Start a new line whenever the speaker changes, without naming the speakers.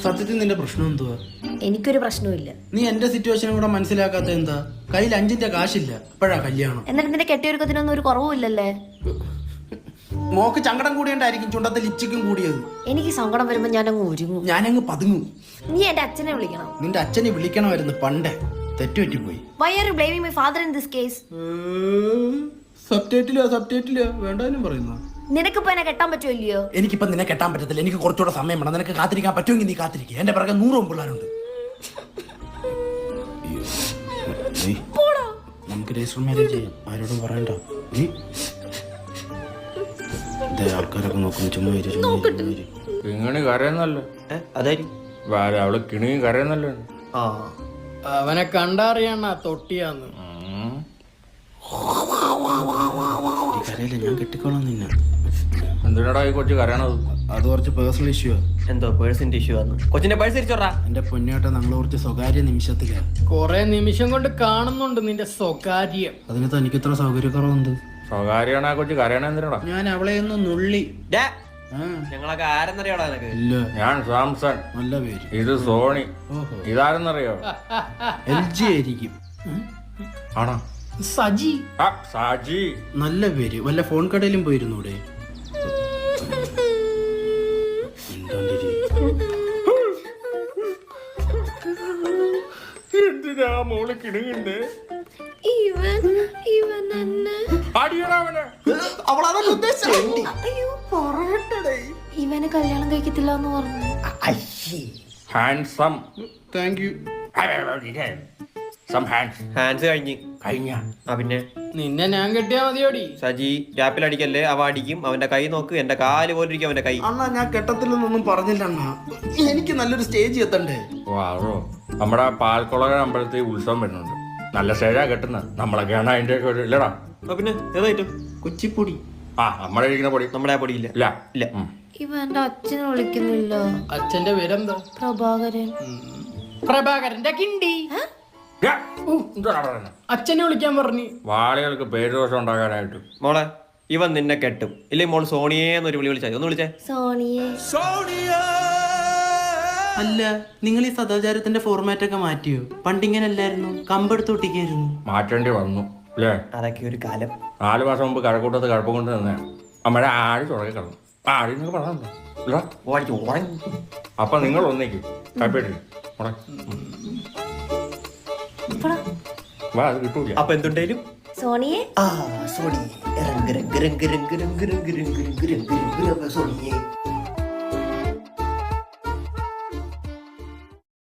സത്യത്തിൽ നിന്റെ പ്രശ്നം എന്തുവാ?
എനിക്കൊരു പ്രശ്നവുമില്ല.
നീ എന്റെ സിറ്റുവേഷനും കൂടെ മനസ്സിലാക്കാത്ത എന്താ? കയ്യിൽ 5 കാശില്ല, ഇപ്പഴാ കല്യാണം.
എന്നിട്ട് നിന്റെ കെട്ടിയൊരുക്കത്തിനൊന്നും ഒരു കുറവുമില്ലല്ലേ?
മോക്ക് ചങ്കടം കൂടിയോണ്ടായിരിക്കും ചുണ്ടത്തെ ലിപ്സ്റ്റിക്കും കൂടിയത്.
എനിക്ക് സങ്കടം വരുമ്പോ ഞാനങ്ങ് ഒരുങ്ങും.
ഞാനങ്ങ് പതുങ്ങും.
നീ എന്റെ അച്ഛനെ വിളിക്കണം.
നിന്റെ അച്ഛനെ വിളിക്കണമായിരുന്നു, പണ്ടേ തെറ്റുപറ്റിപ്പോയി.
Why are you blaming my father in this case?
സബ്ടൈറ്റിലാ വേണ്ടാനും പറയുന്നു.
നിനക്കിപ്പോ എന്നെ കെട്ടാൻ പറ്റുമല്ലയോ?
എനിക്കിപ്പോ നിന്നെ കെട്ടാൻ പറ്റത്തില്ല. എനിക്ക് കുറച്ചുകൂടെ സമയം വേണം. നിനക്ക് കാത്തിരിക്കാൻ പറ്റുമെങ്കിൽ നീ കാത്തിരിക്കുക. എന്റെ പിറകെ 100 പിള്ളേരുണ്ട്. നമുക്ക് രജിസ്റ്റർ മാരേജ് ചെയ്യാം. ആരോടും പറയണ്ട. ആൾക്കാരൊക്കെ നോക്കും. ചുമ്മാ
കിണി കരയുന്നല്ലോ.
അതായിരിക്കും
അവള് കിണി കരയുന്നല്ലോ.
അവനെ കണ്ടറിയണ തൊട്ടിയാന്ന്.
കരയില്ല, ഞാൻ കെട്ടിക്കോളാം നിന്നെ.
എന്തിനാടാ ഈ കൊച്ചു കരയണത്?
അത് കുറച്ച് പേഴ്സണൽ ഇഷ്യൂ.
എന്തോ പേഴ്സിന്റെ ഇഷ്യൂ ആണ്. കൊച്ചിന്റെ പേഴ്സ് തിരിച്ചോടാ.
എന്റെ പൊന്നേട്ട, നമ്മളെ കുറച്ച് സ്വകാര്യ നിമിഷത്തിലാ.
കൊറേ നിമിഷം കൊണ്ട് കാണുന്നുണ്ട് നിന്റെ സ്വകാര്യം.
അതിനകത്ത് എനിക്ക് ഇത്ര സൗകര്യക്കുറവുണ്ട്.
സ്വകാര്യമാണ് ആ കൊച്ചു കരയണ എന്തിനാടാ?
ഞാൻ അവളെ ഒന്ന് നുള്ളി.
ഞങ്ങളൊക്കെ ആരെന്നറിയാടാ നിനക്ക്?
ഇല്ല,
ഞാൻ സാംസൺ.
നല്ല പേര്.
ഇത് സോണി.
ഓഹോ,
ഇതാരെന്നറിയോ?
LG ആയിരിക്കും.
ആണോ?
സജി.
സാജി.
നല്ല പേര്. വല്ല ഫോൺ കടയിലും പോയിരുന്നൂടെ?
എന്തിനാ മോള് കിണുങ്ങണ്ടേ?
ഇവനെ കല്യാണം കഴിക്കത്തില്ല എന്ന് പറഞ്ഞു.
ഹാൻസം.
Thank you.
ഹാൻഡ്സ് കഴിഞ്ഞ പിന്നെ
നിന്നെ ഞാൻ കെട്ടിയാ മതിയോടി.
സജി ഗ്യാപ്പിൽ അടിക്കല്ലേ, അവ അടിക്കും. അവന്റെ കൈ നോക്ക്, എന്റെ കാല് പോലെ ഇരിക്കും അവന്റെ കൈ.
അണ്ണാ, ഞാൻ കെട്ടത്തില്ലെന്നൊന്നും പറഞ്ഞില്ല അണ്ണാ. എനിക്ക് നല്ലൊരു സ്റ്റേജ് എത്തണ്ടേ?
നമ്മുടെ പാൽക്കുളക അമ്പലത്തിൽ ഉത്സവം വരുന്നുണ്ട്. നല്ല സ്റ്റേജാ കെട്ടുന്നത്. നമ്മളൊക്കെയാണ് അതിന്റെ ഒക്കെ ഒരു ഇല്ലടാ.
പിന്നെ ഏതായിട്ടും
കുച്ചിപ്പൊടി.
നമ്മളെ ഇരിക്കുന്ന പൊടി.
നമ്മുടെ ആ പൊടിയില്ല.
ഇല്ല
ഇല്ല.
ഇവ എന്റെ അച്ഛനെ വിളിക്കുന്നില്ല.
അച്ഛന്റെ പേരെന്താ?
പ്രഭാകരൻ.
പ്രഭാകരന്റെ കിണ്ടി. അച്ഛനെ വിളിക്കാൻ പറഞ്ഞു.
വാളികൾക്ക് പേരുദോഷം ഉണ്ടാകാനായിട്ട്.
മോളെ, ഇവൻ നിന്നെ കെട്ടും. ഇല്ലേ മോൾ സോണിയേന്നൊരു വിളി വിളിച്ചാൽ ഒന്ന് വിളിച്ചേ.
സോണിയെ.
അല്ല, നിങ്ങൾ ഈ സദാചാരത്തിന്റെ ഫോർമാറ്റ് ഒക്കെ മാറ്റിയോ? പണ്ടിങ്ങനെ അല്ലായിരുന്നു, കമ്പെടുത്ത് ഒട്ടിക്കായിരുന്നു.
മാറ്റേണ്ടി വന്നു അല്ലേ?
അതൊക്കെ ഒരു കാലം.
4 മാസം മുമ്പ് കഴക്കൂട്ടത്ത് കഴപ്പം കൊണ്ട് തന്നെ നമ്മുടെ ആഴി തുടങ്ങി കിടന്നു. ആഴി എന്നൊക്കെ പറഞ്ഞോ. അപ്പൊ നിങ്ങൾ ഒന്നേക്ക് കൈപ്പേട്ടി വാ, അത് കിട്ടൂല.
അപ്പൊ എന്തുണ്ടേലും
സോണിയെ.
സോണിയെ.